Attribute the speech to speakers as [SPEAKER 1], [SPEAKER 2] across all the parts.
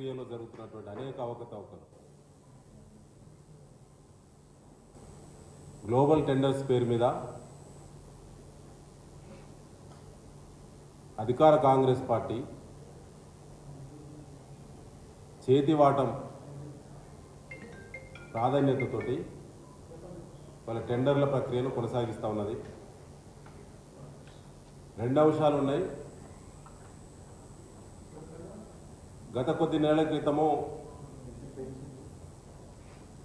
[SPEAKER 1] ప్రక్రియలో జరుగుతున్నటువంటి అనేక అవకతవకలు, గ్లోబల్ టెండర్స్ పేరు మీద అధికార కాంగ్రెస్ పార్టీ చేతివాటం ప్రాధాన్యతతోటి వాళ్ళ టెండర్ల ప్రక్రియను కొనసాగిస్తూ ఉన్నది. రెండు అంశాలు ఉన్నాయి. గత కొద్ది నెలల క్రితము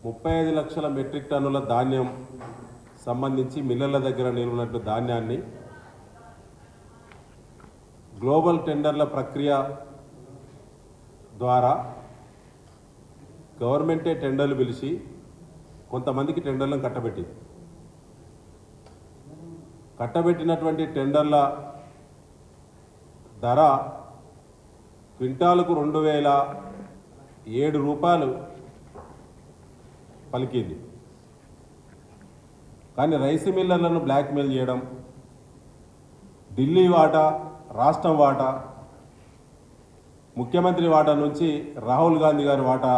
[SPEAKER 1] 35 లక్షల మెట్రిక్ టన్నుల ధాన్యం సంబంధించి మిల్లర్ల దగ్గర నిలువనట్టు ధాన్యాన్ని గ్లోబల్ టెండర్ల ప్రక్రియ ద్వారా గవర్నమెంటే టెండర్లు పిలిచి కొంతమందికి టెండర్లను కట్టబెట్టినటువంటి టెండర్ల ధర క్వింటాలకు 2007 రూపాయలు పలికింది. కానీ రైస్ మిల్లర్లను బ్లాక్మెయిల్ చేయడం, ఢిల్లీ వాటా, రాష్ట్రం వాటా, ముఖ్యమంత్రి వాటా నుంచి రాహుల్ గాంధీ గారి వాటా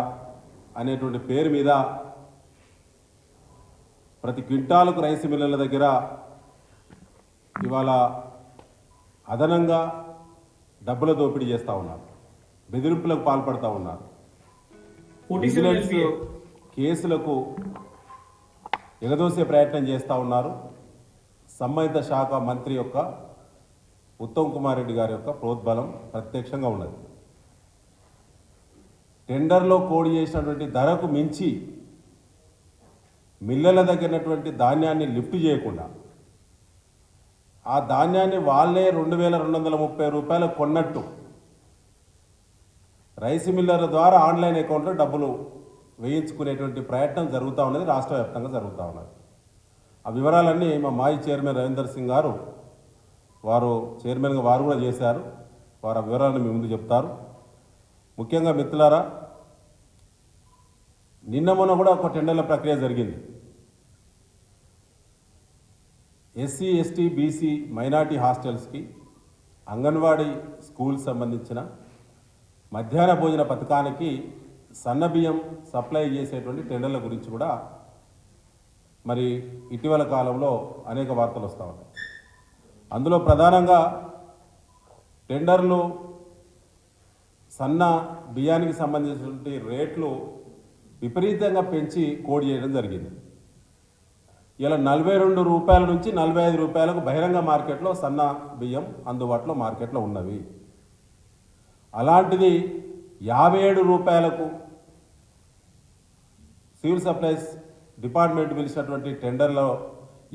[SPEAKER 1] అనేటువంటి పేరు మీద ప్రతి క్వింటాలకు రైస్ మిల్లర్ల దగ్గర ఇవాళ అదనంగా డబ్బుల దోపిడీ చేస్తూ ఉన్నారు, బెదిరింపులకు పాల్పడుతూ ఉన్నారు. విజిలెన్స్ కేసులకు ఎగదోసే ప్రయత్నం చేస్తూ ఉన్నారు. సంబంధిత శాఖ మంత్రి యొక్క ఉత్తమ్ కుమార్ రెడ్డి గారి యొక్క ప్రోద్బలం ప్రత్యక్షంగా ఉన్నది. టెండర్లో కోడి చేసినటువంటి ధరకు మించి మిల్లల దగ్గరటువంటి ధాన్యాన్ని లిఫ్ట్ చేయకుండా ఆ ధాన్యాన్ని వాళ్ళే 2230 రూపాయలు కొన్నట్టు రైస్ మిల్లర్ల ద్వారా ఆన్లైన్ అకౌంట్లో డబ్బులు వేయించుకునేటువంటి ప్రయత్నం జరుగుతూ ఉన్నది, రాష్ట్ర వ్యాప్తంగా జరుగుతూ ఉన్నది. ఆ వివరాలన్నీ మా మాజీ చైర్మన్ రవీందర్ సింగ్ గారు, వారు చైర్మన్గా వారు కూడా చేశారు. వారు ఆ వివరాలను మీ ముందు చెప్తారు. ముఖ్యంగా మిత్రులారా, నిన్న మొన్న కూడా ఒక టెండర్ల ప్రక్రియ జరిగింది. ఎస్సీ, ఎస్టీ, బీసీ, మైనార్టీ హాస్టల్స్కి, అంగన్వాడీ స్కూల్ సంబంధించిన మధ్యాహ్న భోజన పథకానికి సన్నబియ్యం సప్లై చేసేటువంటి టెండర్ల గురించి కూడా మరి ఇటీవల కాలంలో అనేక వార్తలు వస్తూ ఉన్నాయి. అందులో ప్రధానంగా టెండర్లు సన్న బియ్యానికి సంబంధించినటువంటి రేట్లు విపరీతంగా పెంచి కోడ్ చేయడం జరిగింది. ఇలా 42 రూపాయల నుంచి 45 రూపాయలకు బహిరంగ మార్కెట్లో సన్న బియ్యం అందుబాటులో మార్కెట్లో ఉన్నవి. అలాంటిది 57 రూపాయలకు సివిల్ సప్లైస్ డిపార్ట్మెంట్ పిలిచినటువంటి టెండర్లో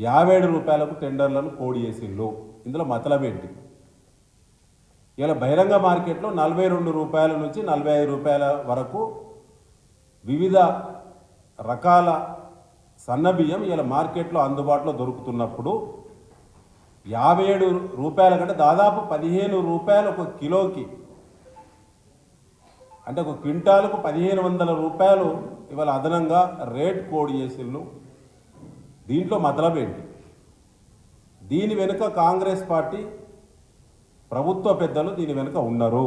[SPEAKER 1] 57 రూపాయలకు టెండర్లను కోడ్ చేసిళ్ళు. ఇందులో మతలబ్ ఏంటి? ఇలా బహిరంగ మార్కెట్లో 42 రూపాయల నుంచి 45 రూపాయల వరకు వివిధ రకాల సన్నబియ్యం ఇలా మార్కెట్లో అందుబాటులో దొరుకుతున్నప్పుడు 57 రూపాయల కంటే దాదాపు 15 రూపాయలు ఒక కిలోకి, అంటే ఒక క్వింటాలకు 1500 రూపాయలు ఇవాళ అదనంగా రేట్ కోడ్ చేసిళ్ళు. దీంట్లో మతలబ్ ఏంటి? దీని వెనుక కాంగ్రెస్ పార్టీ ప్రభుత్వ పెద్దలు దీని వెనుక ఉన్నారు.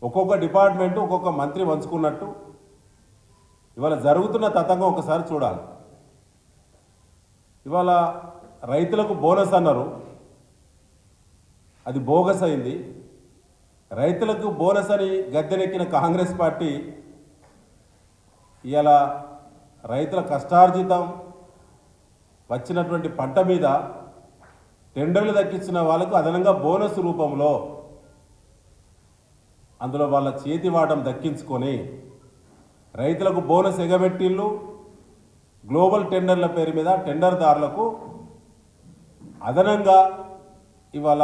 [SPEAKER 1] ఒక్కొక్క డిపార్ట్మెంటు ఒక్కొక్క మంత్రి వంచుకున్నట్టు ఇవాళ జరుగుతున్న తతంగం ఒకసారి చూడాలి. ఇవాళ రైతులకు బోనస్ అన్నారు, అది బోగస్ అయింది. రైతులకు బోనస్ అని గద్దెనెక్కిన కాంగ్రెస్ పార్టీ ఇవాళ రైతుల కష్టార్జితం వచ్చినటువంటి పంట మీద టెండర్లు దక్కించిన వాళ్ళకు అదనంగా బోనస్ రూపంలో అందులో వాళ్ళ చేతి వాటం దక్కించుకొని రైతులకు బోనస్ ఎగబెట్టిళ్ళు. గ్లోబల్ టెండర్ల పేరు మీద టెండర్దారులకు అదనంగా ఇవాళ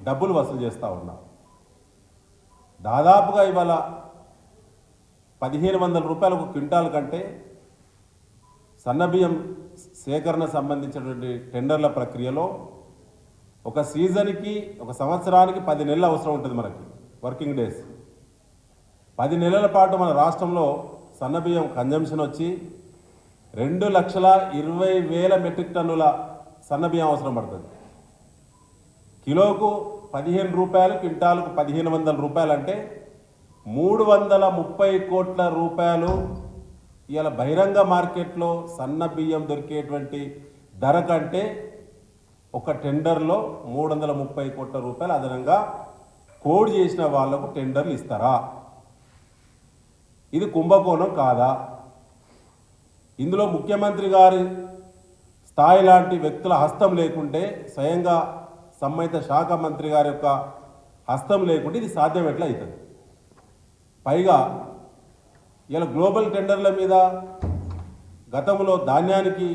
[SPEAKER 1] డబ్బులు వసూలు చేస్తూ ఉన్నారు. దాదాపుగా ఇవాళ 1500 రూపాయలు ఒక క్వింటాల్ కంటే సన్నబియ్యం సేకరణ సంబంధించినటువంటి టెండర్ల ప్రక్రియలో ఒక సీజన్కి, ఒక సంవత్సరానికి 10 నెలలు అవసరం ఉంటుంది మనకి, వర్కింగ్ డేస్. 10 నెలల పాటు మన రాష్ట్రంలో సన్నబియ్యం కన్జంప్షన్ వచ్చి 2,20,000 మెట్రిక్ టన్నుల సన్నబియ్యం అవసరం పడుతుంది. కిలోకు 15 రూపాయలు, క్వింటాలకు 1500 రూపాయలు అంటే 330 కోట్ల రూపాయలు ఇవాళ బహిరంగ మార్కెట్లో సన్న బియ్యం దొరికేటువంటి ధర కంటే ఒక టెండర్లో 330 కోట్ల రూపాయలు అదనంగా కోడ్ చేసిన వాళ్లకు టెండర్లు ఇస్తారా? ఇది కుంభకోణం కాదా? ఇందులో ముఖ్యమంత్రి గారి స్థాయి లాంటి వ్యక్తుల హస్తం లేకుంటే, స్వయంగా సంబంధిత శాఖ మంత్రి గారి యొక్క హస్తం లేకుంటే ఇది సాధ్యం ఎట్లా అవుతుంది? పైగా ఇలా గ్లోబల్ టెండర్ల మీద గతంలో ధాన్యానికి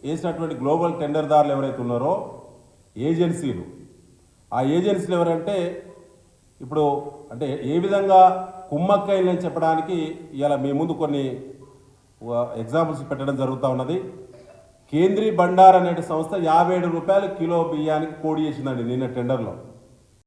[SPEAKER 1] వేసినటువంటి గ్లోబల్ టెండర్దారులు ఎవరైతే ఉన్నారో ఏజెన్సీలు, ఆ ఏజెన్సీలు ఎవరంటే ఇప్పుడు అంటే ఏ విధంగా కుమ్మక్కైలని చెప్పడానికి ఇలా మీ ముందు కొన్ని ఎగ్జాంపుల్స్ పెట్టడం జరుగుతూ ఉన్నది. కేంద్రీ బండార్ అనే సంస్థ 57 రూపాయలు కిలో బియ్యానికి కోడి చేసిందండి నిన్న టెండర్లో.